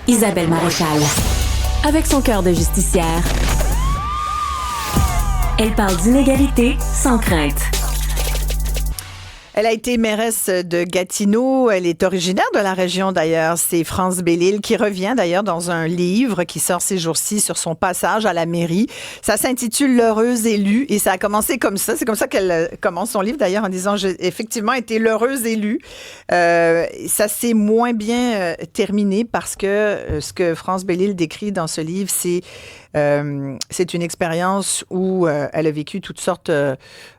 Isabelle Maréchal. Avec son cœur de justicière, elle parle d'inégalité sans crainte. Elle a été mairesse de Gatineau. Elle est originaire de la région, d'ailleurs. C'est France Bellil qui revient, d'ailleurs, dans un livre qui sort ces jours-ci sur son passage à la mairie. Ça s'intitule « L'heureuse élue » et ça a commencé comme ça. C'est comme ça qu'elle commence son livre, d'ailleurs, en disant « J'ai effectivement été l'heureuse élue ». Ça s'est moins bien terminé parce que ce que France Bellil décrit dans ce livre, c'est une expérience où elle a vécu toutes sortes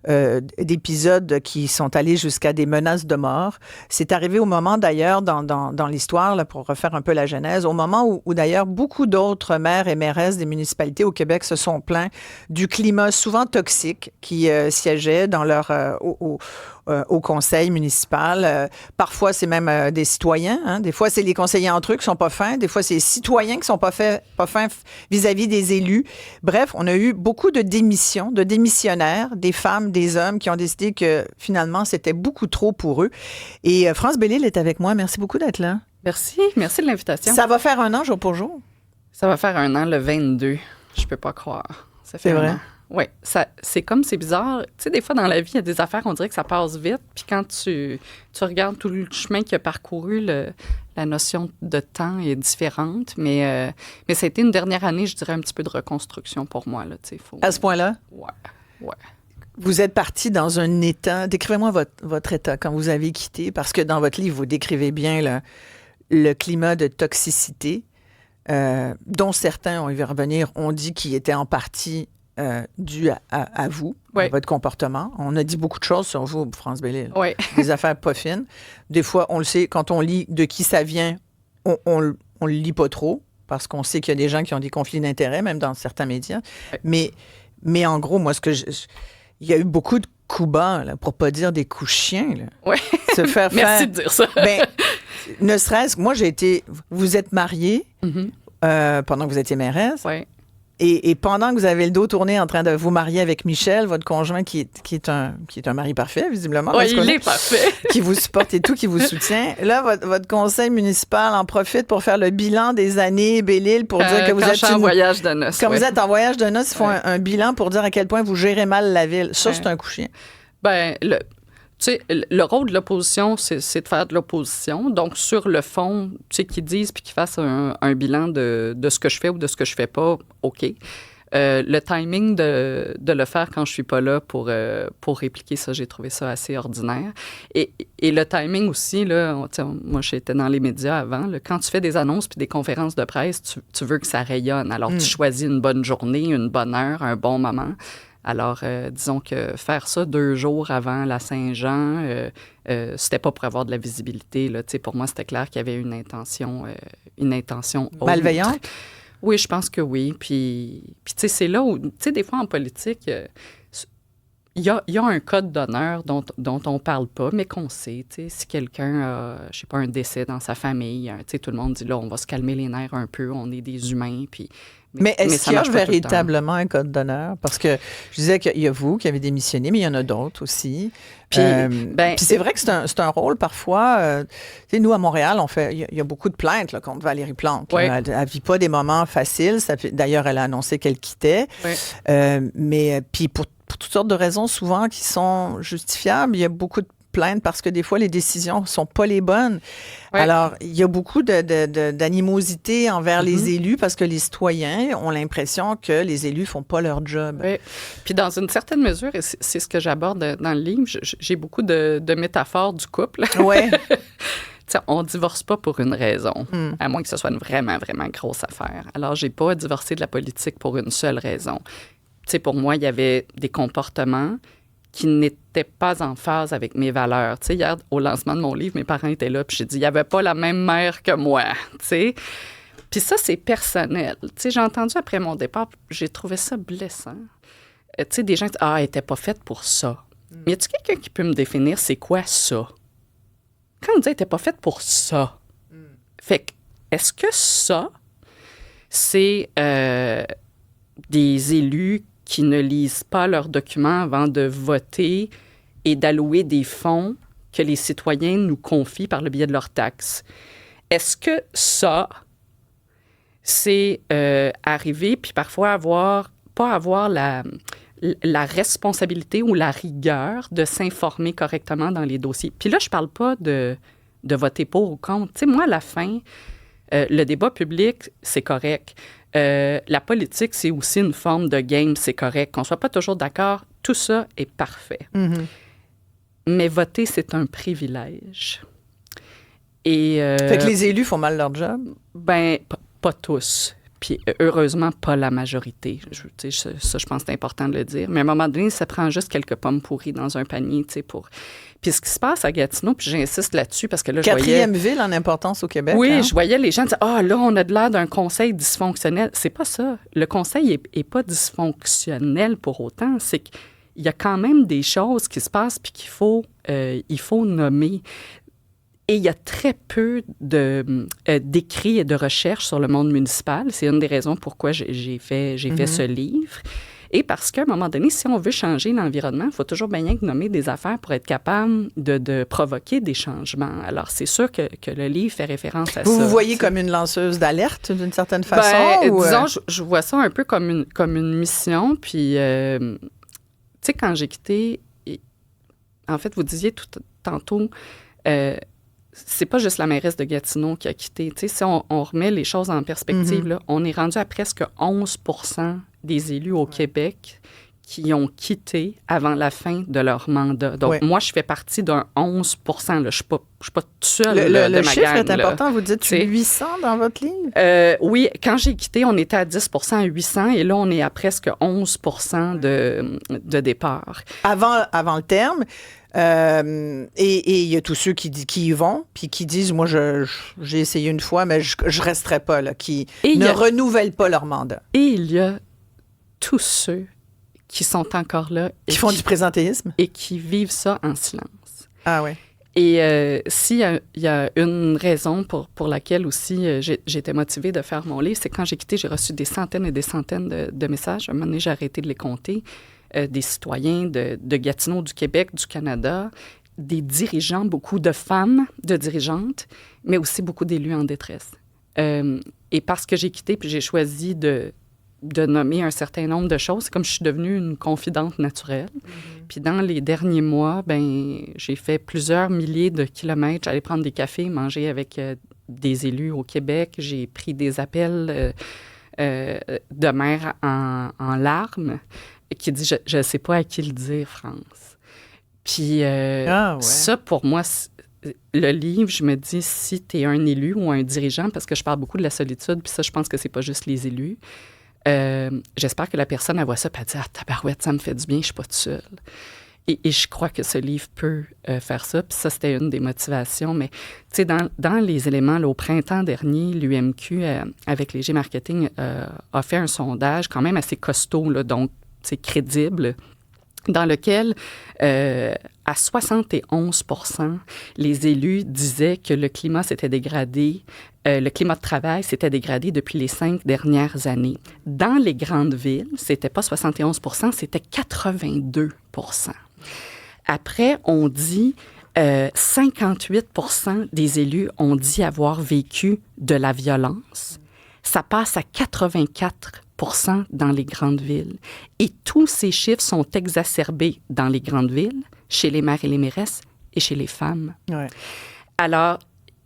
d'épisodes qui sont allés jusqu'à des menaces de mort. C'est arrivé au moment, d'ailleurs, dans l'histoire, là, pour refaire un peu la genèse, au moment où d'ailleurs, beaucoup d'autres maires et mairesses des municipalités au Québec se sont plaints du climat souvent toxique qui siégeait dans leur au conseil municipal. Parfois, c'est même des citoyens. Hein. Des fois, c'est les conseillers entre eux qui sont pas fins. Des fois, c'est les citoyens qui sont pas fins vis-à-vis des élus. Bref, on a eu beaucoup de démissions, de démissionnaires, des femmes, des hommes qui ont décidé que finalement, c'était beaucoup trop pour eux. Et France Bellil est avec moi. Merci beaucoup d'être là. Merci de l'invitation. Ça va faire 1 an jour pour jour? Ça va faire 1 an le 22. Je peux pas croire. Ça fait c'est vrai? Oui, c'est bizarre. Tu sais, des fois, dans la vie, il y a des affaires, on dirait que ça passe vite. Puis quand tu regardes tout le chemin qu'il a parcouru, la notion de temps est différente. Mais ça a été une dernière année, je dirais, un petit peu de reconstruction pour moi. Là, à ce point-là? Ouais. Vous êtes parti dans un état... Décrivez-moi votre état quand vous avez quitté, parce que dans votre livre, vous décrivez bien le climat de toxicité, dont certains, on y va revenir, ont dit qu'il était en partie... dû à vous, à votre comportement. On a dit beaucoup de choses sur vous, France Bellil. Oui. Des affaires pas fines. Des fois, on le sait, quand on lit de qui ça vient, on le lit pas trop, parce qu'on sait qu'il y a des gens qui ont des conflits d'intérêts, même dans certains médias. Oui. Mais en gros, moi, il y a eu beaucoup de coups bas, là, pour pas dire des coups chiens. Oui. Se faire Merci de dire ça. Ne serait-ce que moi, vous êtes mariée pendant que vous étiez mairesse. Oui. Et pendant que vous avez le dos tourné en train de vous marier avec Michel, votre conjoint qui est un mari parfait, visiblement. Oui, il est parfait. Qui vous supporte et tout, qui vous soutient. Là, votre conseil municipal en profite pour faire le bilan des années Bellil pour dire que vous êtes en voyage de noces. Quand vous êtes en voyage de noces, ils font un bilan pour dire à quel point vous gérez mal la ville. Ça, c'est un coup chien. Tu sais, le rôle de l'opposition, c'est de faire de l'opposition. Donc, sur le fond, tu sais, qu'ils disent puis qu'ils fassent un bilan de ce que je fais ou de ce que je fais pas, OK. Le timing de le faire quand je suis pas là pour répliquer ça, j'ai trouvé ça assez ordinaire. Et le timing aussi, là, moi, j'étais dans les médias avant. Là, quand tu fais des annonces puis des conférences de presse, tu veux que ça rayonne. Alors, tu choisis une bonne journée, une bonne heure, un bon moment. Alors, disons que faire ça 2 jours avant la Saint-Jean, c'était pas pour avoir de la visibilité. Là. Pour moi, c'était clair qu'il y avait une intention autre. Malveillante? Oui, je pense que oui. Puis tu sais, c'est là où, tu sais, des fois en politique, il y a un code d'honneur dont on parle pas, mais qu'on sait. Tu sais, si quelqu'un a, je sais pas, un décès dans sa famille, tu sais, tout le monde dit là, on va se calmer les nerfs un peu, on est des humains, puis... Mais est-ce qu'il y a véritablement un code d'honneur? Parce que je disais qu'il y a vous qui avez démissionné, mais il y en a d'autres aussi. Puis c'est vrai que c'est un rôle parfois... tu sais, nous, à Montréal, il y a beaucoup de plaintes là, contre Valérie Plante. Oui. Elle ne vit pas des moments faciles. D'ailleurs, elle a annoncé qu'elle quittait. Oui. Mais puis pour toutes sortes de raisons, souvent, qui sont justifiables, il y a beaucoup de plaintes parce que des fois, les décisions ne sont pas les bonnes. Oui. Alors, il y a beaucoup d'animosité envers les élus parce que les citoyens ont l'impression que les élus ne font pas leur job. Oui. Puis dans une certaine mesure, et c'est ce que j'aborde dans le livre, j'ai beaucoup de métaphores du couple. Oui. On ne divorce pas pour une raison, à moins que ce soit une vraiment, vraiment grosse affaire. Alors, je n'ai pas divorcé de la politique pour une seule raison. Tu sais, pour moi, il y avait des comportements qui n'étaient pas en phase avec mes valeurs. Tu sais, hier, au lancement de mon livre, mes parents étaient là, puis j'ai dit, il n'y avait pas la même mère que moi, tu sais. Puis ça, c'est personnel. Tu sais, j'ai entendu après mon départ, j'ai trouvé ça blessant. Tu sais, des gens disent, elle n'était pas faite pour ça. Mais y a-t-il quelqu'un qui peut me définir c'est quoi ça? Quand on dit, elle n'était pas faite pour ça. Fait que, est-ce que ça, c'est des élus qui ne lisent pas leurs documents avant de voter et d'allouer des fonds que les citoyens nous confient par le biais de leurs taxes? Est-ce que ça, c'est arriver, puis parfois pas avoir la responsabilité ou la rigueur de s'informer correctement dans les dossiers. Puis là, je parle pas de voter pour ou contre. Tu sais, moi, à la fin, le débat public, c'est correct. La politique, c'est aussi une forme de game, c'est correct. Qu'on soit pas toujours d'accord, tout ça est parfait. Mm-hmm. Mais voter, c'est un privilège. Et, fait que les élus font mal leur job? Ben, pas tous. Puis heureusement, pas la majorité. Je pense que c'est important de le dire. Mais à un moment donné, ça prend juste quelques pommes pourries dans un panier, tu sais, pour... Puis ce qui se passe à Gatineau, puis j'insiste là-dessus parce que là, je voyais... 4e ville en importance au Québec. Oui, hein? Je voyais les gens dire « Ah, là, on a de l'air d'un conseil dysfonctionnel. » C'est pas ça. Le conseil est pas dysfonctionnel pour autant. C'est qu'il y a quand même des choses qui se passent puis qu'il faut nommer. Et il y a très peu d'écrits et de recherches sur le monde municipal. C'est une des raisons pourquoi j'ai fait ce livre. Et parce qu'à un moment donné, si on veut changer l'environnement, il faut toujours bien nommer des affaires pour être capable de provoquer des changements. Alors, c'est sûr que le livre fait référence à ça. Vous voyez comme une lanceuse d'alerte, d'une certaine façon? Disons, je vois ça un peu comme une mission. Puis, tu sais, quand j'ai quitté... En fait, vous disiez tantôt... c'est pas juste la mairesse de Gatineau qui a quitté. Tu sais, si on remet les choses en perspective, là, on est rendu à presque 11 % des élus au Québec qui ont quitté avant la fin de leur mandat. Donc, moi, je fais partie d'un 11 % là. Je ne suis pas toute seule de ma gang. Le chiffre est important. Vous dites 800 dans votre livre? Oui, quand j'ai quitté, on était à 10 % à 800 et là, on est à presque 11 % de départ. Avant le terme. Et il y a tous ceux qui y vont, puis qui disent, moi, j'ai essayé une fois, mais je resterai pas, là, qui renouvellent pas leur mandat. Et il y a tous ceux qui sont encore là. Qui font du présentéisme. Et qui vivent ça en silence. Ah oui. Et s'il y a une raison pour laquelle aussi j'étais motivée de faire mon livre, c'est quand j'ai quitté, j'ai reçu des centaines et des centaines de messages. À un moment donné, j'ai arrêté de les compter. Des citoyens de Gatineau, du Québec, du Canada, des dirigeants, beaucoup de femmes de dirigeantes, mais aussi beaucoup d'élus en détresse. Et parce que j'ai quitté puis j'ai choisi de nommer un certain nombre de choses, c'est comme je suis devenue une confidente naturelle. Mm-hmm. Puis dans les derniers mois, j'ai fait plusieurs milliers de kilomètres. J'allais prendre des cafés, manger avec des élus au Québec. J'ai pris des appels de mères en larmes qui dit « Je ne sais pas à qui le dire, France ». Puis ça, pour moi, le livre, je me dis, si tu es un élu ou un dirigeant, parce que je parle beaucoup de la solitude, puis ça, je pense que c'est pas juste les élus, j'espère que la personne, elle voit ça, puis elle dit « Ah, tabarouette, ça me fait du bien, je suis pas toute seule ». Et je crois que ce livre peut faire ça. Puis ça, c'était une des motivations. Mais, tu sais, dans les éléments, là, au printemps dernier, l'UMQ, avec Léger Marketing, a fait un sondage quand même assez costaud, là, donc c'est crédible, dans lequel, à 71 %, les élus disaient que le climat s'était dégradé, le climat de travail s'était dégradé depuis les 5 dernières années. Dans les grandes villes, c'était pas 71 %, c'était 82 %. Après, on dit 58 % des élus ont dit avoir vécu de la violence. Ça passe à 84 % dans les grandes villes. Et tous ces chiffres sont exacerbés dans les grandes villes, chez les maires et les mairesses et chez les femmes. Ouais. Alors,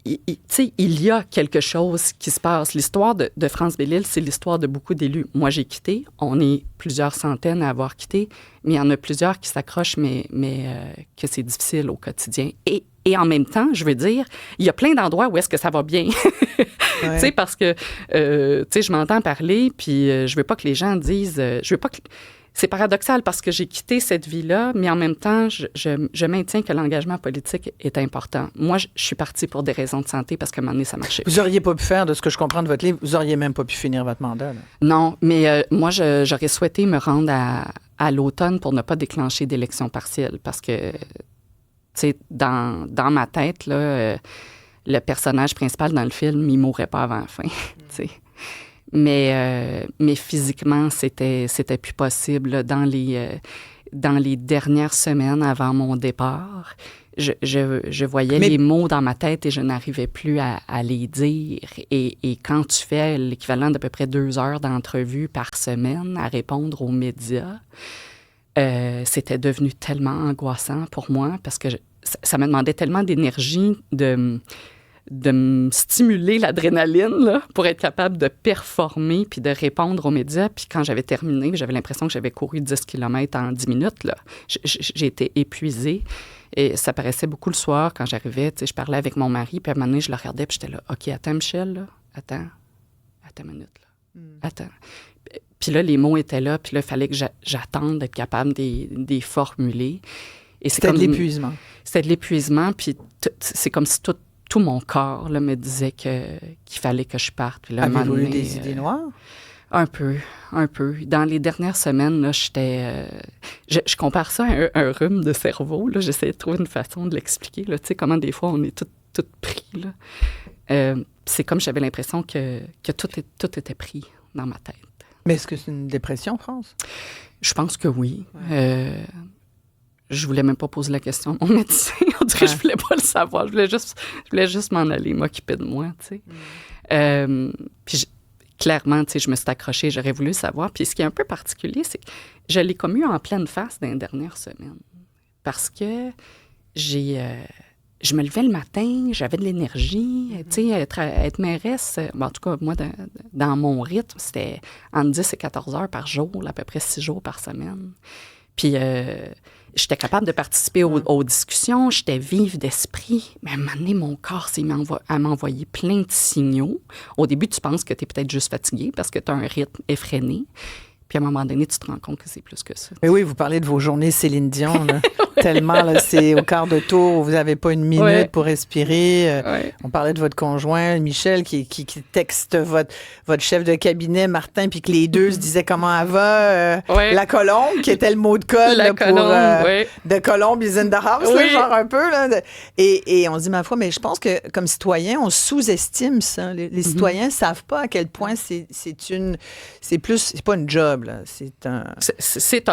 tu sais, il y a quelque chose qui se passe. L'histoire de France Belle-Île, c'est l'histoire de beaucoup d'élus. Moi, j'ai quitté. On est plusieurs centaines à avoir quitté, mais il y en a plusieurs qui s'accrochent, mais que c'est difficile au quotidien. Et en même temps, je veux dire, il y a plein d'endroits où est-ce que ça va bien. Ouais. Tu sais, parce que, tu sais, je m'entends parler, puis je veux pas que les gens disent... je veux pas que... C'est paradoxal parce que j'ai quitté cette vie-là, mais en même temps, je maintiens que l'engagement politique est important. Moi, je suis partie pour des raisons de santé parce qu'à un moment donné, ça marchait. Vous n'auriez pas pu faire, de ce que je comprends de votre livre, vous n'auriez même pas pu finir votre mandat, là. Non, mais moi, j'aurais souhaité me rendre à l'automne pour ne pas déclencher d'élection partielle parce que, tu sais, dans ma tête, là, le personnage principal dans le film, il ne mourrait pas avant la fin, tu sais. Mais physiquement, c'était plus possible. Dans les dernières semaines avant mon départ, je voyais les mots dans ma tête et je n'arrivais plus à les dire. Et quand tu fais l'équivalent d'à peu près 2 heures d'entrevue par semaine à répondre aux médias, c'était devenu tellement angoissant pour moi parce que ça me demandait tellement d'énergie de me stimuler l'adrénaline là, pour être capable de performer puis de répondre aux médias. Puis quand j'avais terminé, j'avais l'impression que j'avais couru 10 km en 10 minutes. Là. J'ai été épuisée. Et ça paraissait beaucoup le soir quand j'arrivais. Je parlais avec mon mari, puis à un moment donné, je le regardais, puis j'étais là, OK, attends, Michel, là. Attends une minute, là. Attends. Puis là, les mots étaient là, puis là, il fallait que j'attende d'être capable de les formuler. Et c'était de l'épuisement. C'était de l'épuisement, puis c'est comme si tout mon corps là, me disait qu'il fallait que je parte. Puis là, avez-vous eu des idées noires? Un peu. Dans les dernières semaines, là, je compare ça à un rhume de cerveau. Là. J'essaie de trouver une façon de l'expliquer. Tu sais, comment des fois, on est tout pris. Là. C'est comme j'avais l'impression que tout était pris dans ma tête. Mais est-ce que c'est une dépression, France? Je pense que oui. Ouais. Je voulais même pas poser la question à mon médecin. On dirait que je voulais pas le savoir. Je voulais juste m'en aller, m'occuper de moi, tu sais. Puis clairement, tu sais, je me suis accrochée, j'aurais voulu savoir. Puis ce qui est un peu particulier, c'est que je l'ai comme eu en pleine face dans les dernières semaines. Parce que je me levais le matin, j'avais de l'énergie. Tu sais, être mairesse, en tout cas, moi, dans mon rythme, c'était entre 10 et 14 heures par jour, à peu près 6 jours par semaine. Puis j'étais capable de participer aux discussions, j'étais vive d'esprit. Mais à un moment donné, mon corps s'est mis à m'envoyer plein de signaux. Au début, tu penses que tu es peut-être juste fatigué parce que tu as un rythme effréné. Puis à un moment donné, tu te rends compte que c'est plus que ça. Mais oui, vous parlez de vos journées Céline Dion, là. Tellement, là, c'est au quart de tour, vous n'avez pas une minute pour respirer. On parlait de votre conjoint, Michel, qui texte votre chef de cabinet, Martin, puis que les deux se disaient comment elle va. La colombe, qui était le mot de code là, pour de Colombe is in the house, là, genre un peu. Là, et on se dit, ma foi, mais je pense que comme citoyen, on sous-estime ça. Les citoyens ne savent pas à quel point c'est pas une job. Là, c'est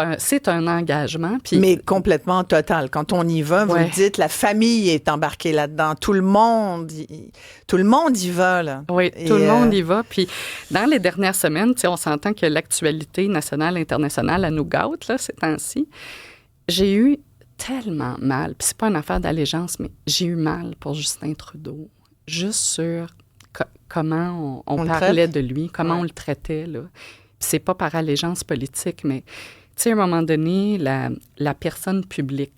un engagement. Puis mais complètement total. Quand on y va, vous le dites, la famille est embarquée là-dedans. Tout le monde y va. Là. Oui, tout le monde y va. Puis dans les dernières semaines, on s'entend que l'actualité nationale, internationale, elle nous gâte là, ces temps-ci. J'ai eu tellement mal. Puis c'est pas une affaire d'allégeance, mais j'ai eu mal pour Justin Trudeau. Juste sur comment on parlait de lui, comment on le traitait, là. C'est pas par allégeance politique, mais tu sais, à un moment donné, la personne publique,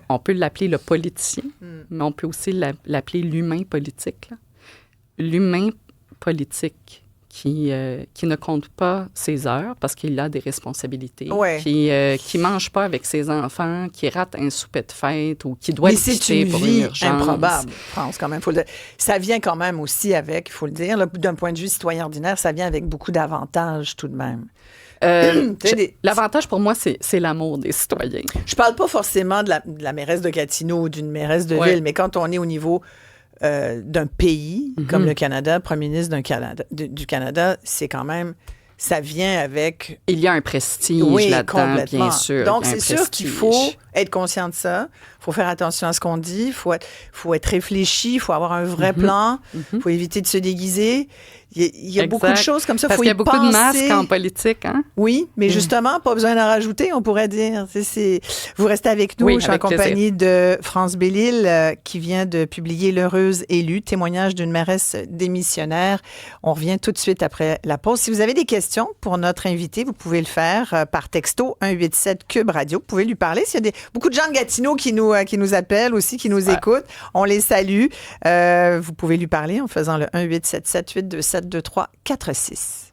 on peut l'appeler le politicien, mais on peut aussi l'appeler l'humain politique. Là. L'humain politique qui ne compte pas ses heures parce qu'il a des responsabilités, qui mange pas avec ses enfants, qui rate un souper de fête ou qui doit être quitté pour une urgence. C'est une vie improbable, France, quand même. Ça vient quand même aussi avec, il faut le dire, là, d'un point de vue citoyen ordinaire, ça vient avec beaucoup d'avantages tout de même. L'avantage pour moi, c'est l'amour des citoyens. Je parle pas forcément de la mairesse de Gatineau ou d'une mairesse de ville, mais quand on est au niveau d'un pays comme le Canada, premier ministre du Canada, c'est quand même, ça vient avec... Il y a un prestige là-dedans, bien sûr. Donc, c'est sûr qu'il faut être conscient de ça. Il faut faire attention à ce qu'on dit. Il faut être réfléchi. Il faut avoir un vrai plan. Il faut éviter de se déguiser. Il y a beaucoup de choses comme ça. Parce qu'il y a beaucoup de masques en politique, hein? Oui, mais justement, pas besoin d'en rajouter, on pourrait dire. Vous restez avec nous. Je suis en compagnie de France Bellil, qui vient de publier L'Heureuse élue, témoignage d'une mairesse démissionnaire. On revient tout de suite après la pause. Si vous avez des questions pour notre invité, vous pouvez le faire par texto 187 Cube Radio. Vous pouvez lui parler. S'il y a beaucoup de gens de Gatineau qui nous appellent aussi, qui nous écoutent, on les salue. Vous pouvez lui parler en faisant le 1-877-827-2346.